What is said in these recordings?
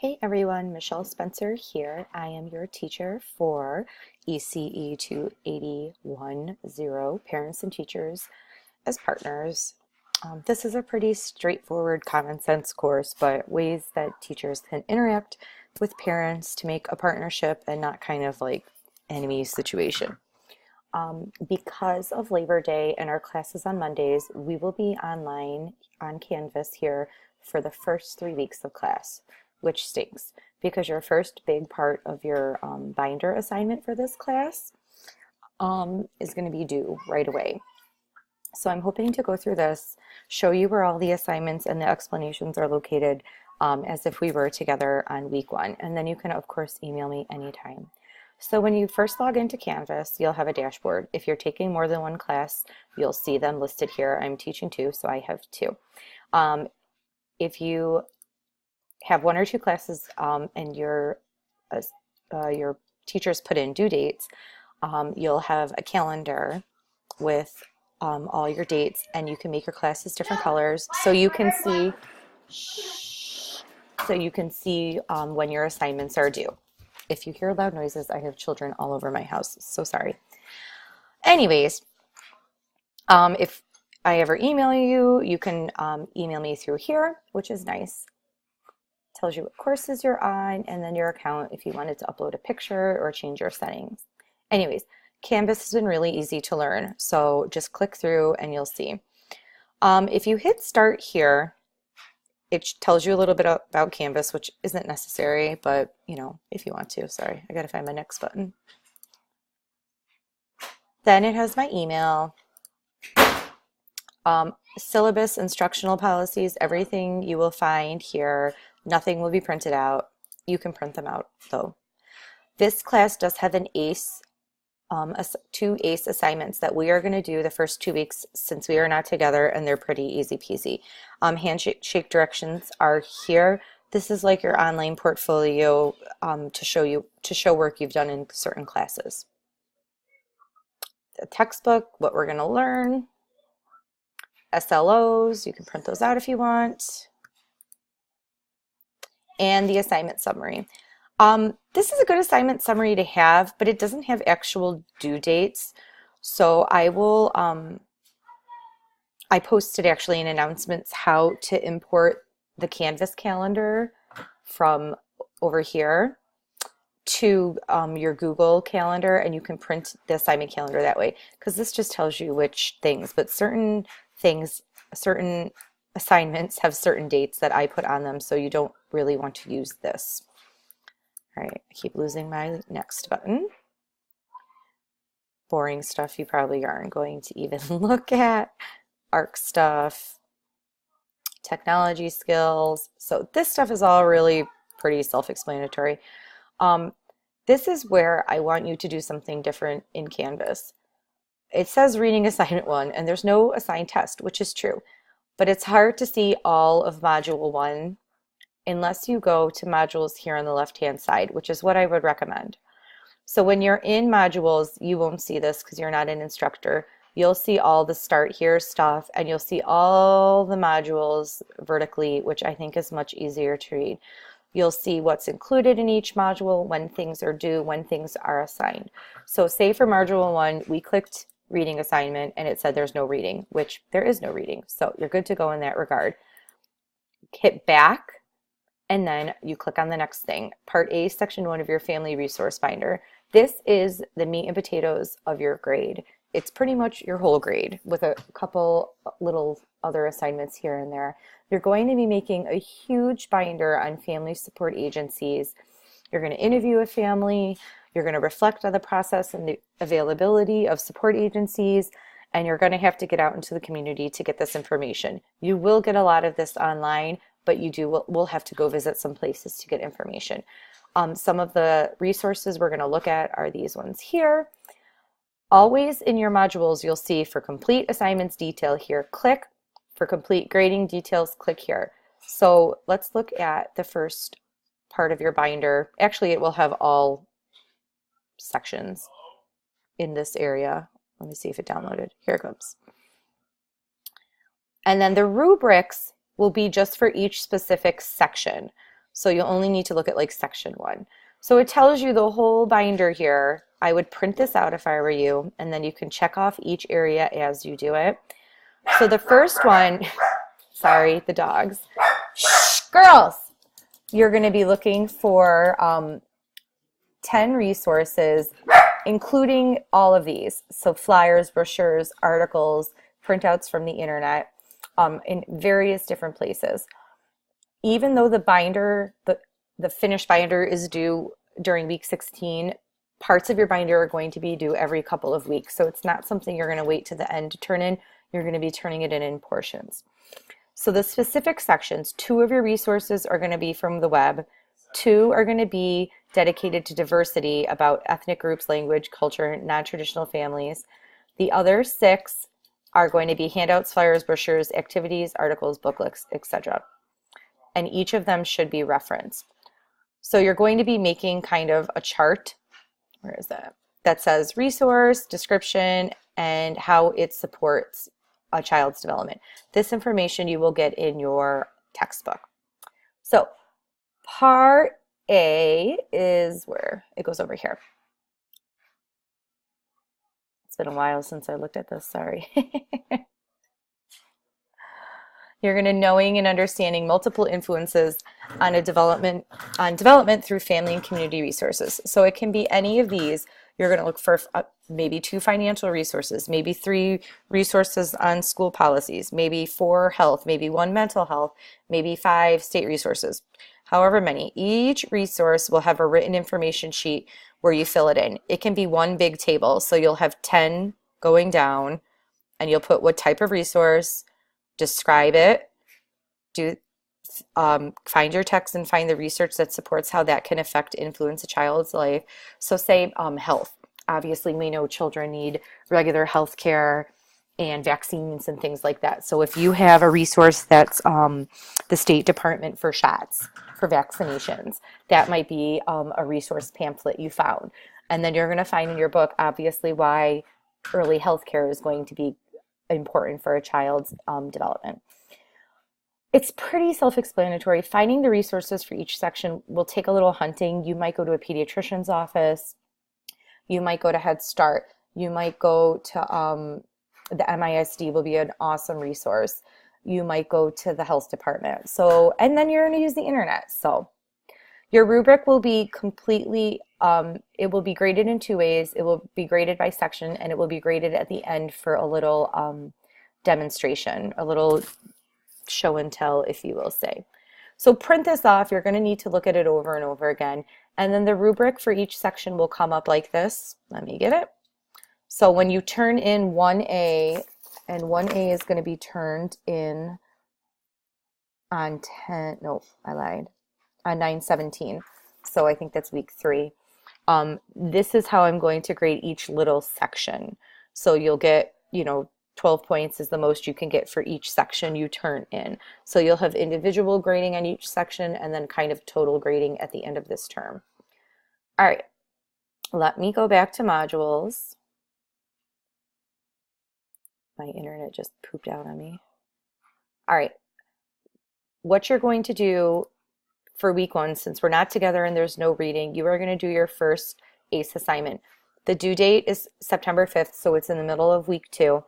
Hey everyone, Michelle Spencer here. I am your teacher for ECE 2810, Parents and Teachers as Partners. This is a pretty straightforward common sense course, but ways that teachers can interact with parents to make a partnership and not kind of like enemy situation. Because of Labor Day and our classes on Mondays, we will be online on Canvas here for the first 3 weeks of class, which stinks because your first big part of your binder assignment for this class is going to be due right away. So I'm hoping to go through this, show you where all the assignments and the explanations are located as if we were together on week 1. And then you can, of course, email me anytime. So when you first log into Canvas, you'll have a dashboard. If you're taking more than one class, you'll see them listed here. I'm teaching 2, so I have 2. If you have 1 or 2 classes and your teachers put in due dates, you'll have a calendar with all your dates, and you can make your classes different colors so you can see when your assignments are due. If you hear loud noises, I have children all over my house, so sorry. Anyways, if I ever email you, you can email me through here, which is nice. Tells you what courses you're on, and then your account if you wanted to upload a picture or change your settings. Anyways, Canvas has been really easy to learn, so just click through and you'll see. If you hit start here, it tells you a little bit about Canvas, which isn't necessary, but you know, if you want to. Sorry, I gotta find my next button. Then it has my email, syllabus, instructional policies, everything you will find here. Nothing will be printed out. You can print them out though. This class does have an ACE, 2 ACE assignments that we are going to do the first 2 weeks since we are not together, and they're pretty easy peasy. Handshake directions are here. This is like your online portfolio to show work you've done in certain classes. The textbook, what we're going to learn, SLOs, you can print those out if you want, and the assignment summary. This is a good assignment summary to have, but it doesn't have actual due dates. So I will, I posted actually in announcements how to import the Canvas calendar from over here to your Google Calendar, and you can print the assignment calendar that way, because this just tells you which things, but certain assignments have certain dates that I put on them, so you don't really want to use this. All right, I keep losing my next button. Boring stuff you probably aren't going to even look at. ARC stuff, technology skills. So this stuff is all really pretty self-explanatory. This is where I want you to do something different in Canvas. It says reading assignment 1, and there's no assigned test, which is true, but it's hard to see all of module 1 unless you go to modules here on the left-hand side, which is what I would recommend. So when you're in modules, you won't see this because you're not an instructor. You'll see all the start here stuff, and you'll see all the modules vertically, which I think is much easier to read. You'll see what's included in each module, when things are due, when things are assigned. So say for module 1, we clicked reading assignment and it said there's no reading, which there is no reading. So you're good to go in that regard. Hit back, and then you click on the next thing. Part A, Section 1 of your Family Resource Binder. This is the meat and potatoes of your grade. It's pretty much your whole grade with a couple little other assignments here and there. You're going to be making a huge binder on family support agencies. You're going to interview a family. You're going to reflect on the process and the availability of support agencies, and you're going to have to get out into the community to get this information. You will get a lot of this online, but will have to go visit some places to get information. Some of the resources we're going to look at are these ones here. Always in your modules, you'll see for complete assignments detail here, click. For complete grading details, click here. So let's look at the first part of your binder. Actually, it will have all sections in this area. Let me see if it downloaded. Here it comes. And then the rubrics will be just for each specific section. So you'll only need to look at like section 1. So it tells you the whole binder here. I would print this out if I were you, and then you can check off each area as you do it. So the first one, sorry, the dogs. Shh, girls! You're going to be looking for 10 resources, including all of these. So flyers, brochures, articles, printouts from the internet, in various different places. Even though the binder, the finished binder is due during week 16, parts of your binder are going to be due every couple of weeks. So it's not something you're going to wait to the end to turn in. You're going to be turning it in portions. So the specific sections, 2 of your resources are going to be from the web. 2 are going to be dedicated to diversity about ethnic groups, language, culture, non-traditional families. The other 6 are going to be handouts, flyers, brochures, activities, articles, booklets, etc. And each of them should be referenced. So you're going to be making kind of a chart, where is that? That says resource, description, and how it supports a child's development. This information you will get in your textbook. So part A is where it goes over here. It's been a while since I looked at this, sorry. You're going to knowing and understanding multiple influences on development through family and community resources. So it can be any of these. You're going to look for maybe 2 financial resources, maybe 3 resources on school policies, maybe 4 health, maybe 1 mental health, maybe 5 state resources, however many. Each resource will have a written information sheet where you fill it in. It can be one big table, so you'll have 10 going down, and you'll put what type of resource, describe it, find your text and find the research that supports how that can influence a child's life. So say health. Obviously, we know children need regular health care and vaccines and things like that. So if you have a resource that's the State Department for shots, for vaccinations, that might be a resource pamphlet you found. And then you're going to find in your book, obviously, why early health care is going to be important for a child's development. It's pretty self-explanatory. Finding the resources for each section will take a little hunting. You might go to a pediatrician's office. You might go to Head Start. You might go to the MISD will be an awesome resource. You might go to the health department. So, and then you're going to use the internet. So your rubric will be completely, it will be graded in 2 ways. It will be graded by section, and it will be graded at the end for a little demonstration, a little show and tell, if you will say. So print this off. You're going to need to look at it over and over again. And then the rubric for each section will come up like this. Let me get it. So when you turn in 1A, and 1A is going to be turned in on 10, no, I lied, on 9/17. So I think that's week 3. This is how I'm going to grade each little section. So you'll get, 12 points is the most you can get for each section you turn in. So you'll have individual grading on each section and then kind of total grading at the end of this term. All right, let me go back to modules. My internet just pooped out on me. All right, what you're going to do for week 1, since we're not together and there's no reading, you are going to do your first ECE assignment. The due date is September 5th, so it's in the middle of week 2.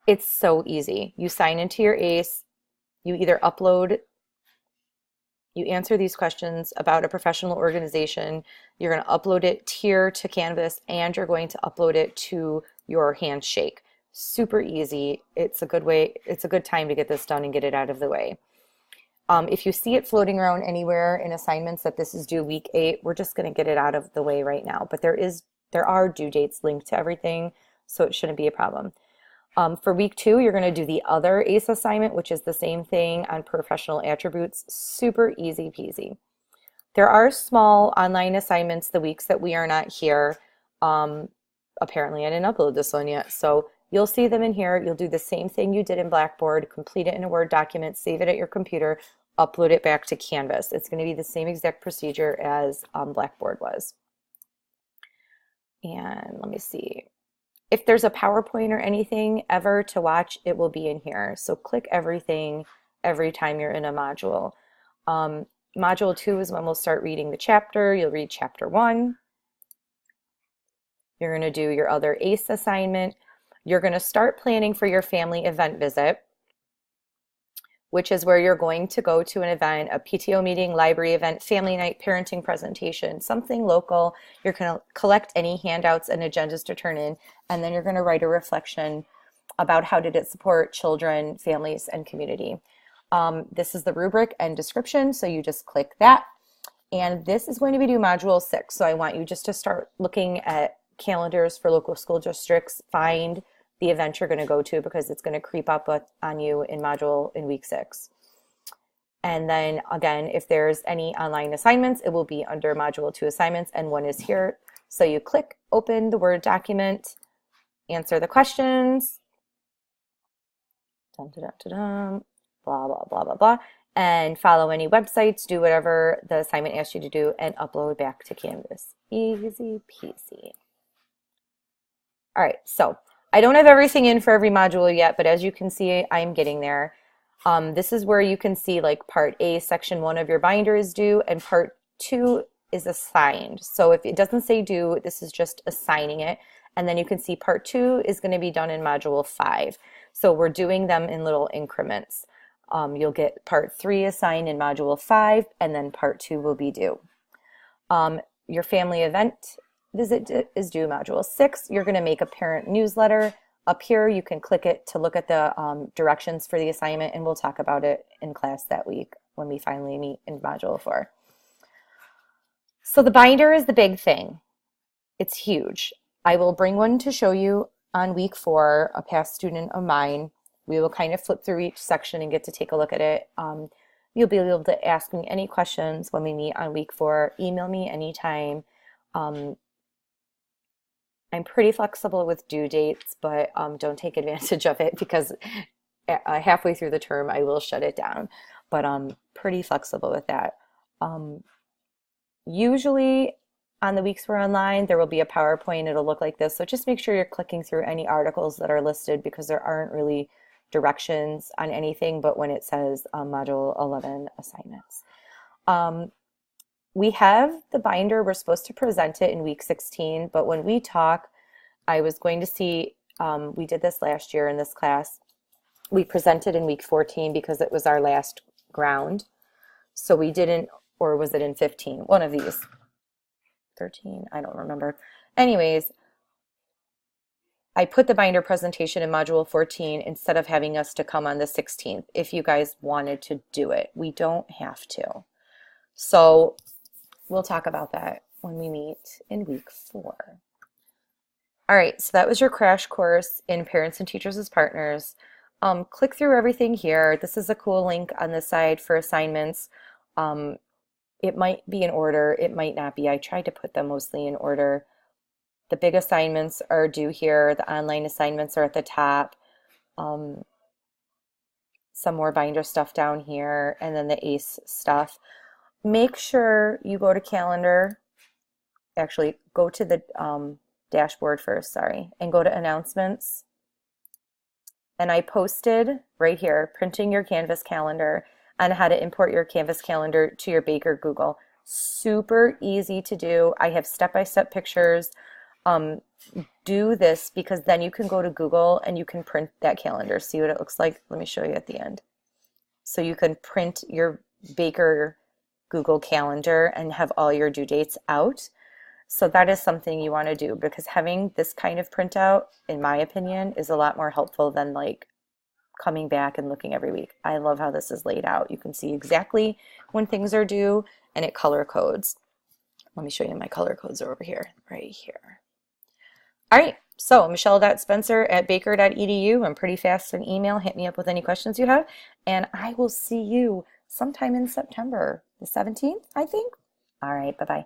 It's so easy. You sign into your ECE, you either upload, you answer these questions about a professional organization, you're going to upload it here to Canvas, and you're going to upload it to your Handshake. Super easy. It's a good way, it's a good time to get this done and get it out of the way. If you see it floating around anywhere in assignments that this is due week 8, we're just going to get it out of the way right now. But there are due dates linked to everything, so it shouldn't be a problem. For week 2, you're going to do the other ECE assignment, which is the same thing on professional attributes. Super easy peasy. There are small online assignments the weeks that we are not here. Apparently I didn't upload this one yet, so you'll see them in here. You'll do the same thing you did in Blackboard, complete it in a Word document, save it at your computer, upload it back to Canvas. It's going to be the same exact procedure as Blackboard was. And let me see. If there's a PowerPoint or anything ever to watch, it will be in here. So click everything every time you're in a module. Module 2 is when we'll start reading the chapter. You'll read chapter 1. You're going to do your other ECE assignment. You're going to start planning for your family event visit, which is where you're going to go to an event, a PTO meeting, library event, family night, parenting presentation, something local. You're going to collect any handouts and agendas to turn in, and then you're going to write a reflection about how did it support children, families, and community. This is the rubric and description, so you just click that. And this is going to be due Module 6, so I want you just to start looking at calendars for local school districts, find the event you're going to go to because it's going to creep up on you in week 6. And then again, if there's any online assignments, it will be under Module 2 assignments, and one is here. So you click open the Word document, answer the questions, dun, dun, dun, dun, dun, blah, blah, blah, blah, blah, and follow any websites, do whatever the assignment asks you to do, and upload back to Canvas. Easy peasy. All right, so I don't have everything in for every module yet, but as you can see, I'm getting there. This is where you can see like part A, section 1 of your binder is due, and part 2 is assigned. So if it doesn't say due, this is just assigning it. And then you can see part 2 is going to be done in module 5. So we're doing them in little increments. You'll get part 3 assigned in module 5, and then part 2 will be due. Your family event visit is due module 6. You're going to make a parent newsletter. Up here, you can click it to look at the directions for the assignment, and we'll talk about it in class that week when we finally meet in module 4. So the binder is the big thing. It's huge. I will bring one to show you on week 4, a past student of mine. We will kind of flip through each section and get to take a look at it. You'll be able to ask me any questions when we meet on week 4. Email me anytime. I'm pretty flexible with due dates, but don't take advantage of it because halfway through the term I will shut it down. But I'm pretty flexible with that. Usually on the weeks we're online, there will be a PowerPoint. It'll look like this. So just make sure you're clicking through any articles that are listed because there aren't really directions on anything but when it says Module 11 assignments. We have the binder. We're supposed to present it in week 16, but when we talk, I was going to see, we did this last year in this class. We presented in week 14 because it was our last ground. So we didn't, or was it in 15? One of these. 13, I don't remember. Anyways, I put the binder presentation in module 14 instead of having us to come on the 16th if you guys wanted to do it. We don't have to. So we'll talk about that when we meet in week 4. All right, so that was your crash course in Parents and Teachers as Partners. Click through everything here. This is a cool link on the side for assignments. It might be in order, it might not be. I tried to put them mostly in order. The big assignments are due here. The online assignments are at the top. Some more binder stuff down here, and then the ACE stuff. Make sure you go to calendar. Actually, go to the dashboard first, sorry, and go to announcements. And I posted right here, printing your Canvas calendar, on how to import your Canvas calendar to your Baker Google. Super easy to do. I have step-by-step pictures. Do this because then you can go to Google and you can print that calendar. See what it looks like? Let me show you at the end. So you can print your Baker Google calendar and have all your due dates out. So that is something you want to do because having this kind of printout, in my opinion, is a lot more helpful than like coming back and looking every week. I love how this is laid out. You can see exactly when things are due and it color codes. Let me show you my color codes are over here, right here. All right, so michelle.spencer@baker.edu. I'm pretty fast in email. Hit me up with any questions you have, and I will see you sometime in September, the 17th, I think. All right, bye-bye.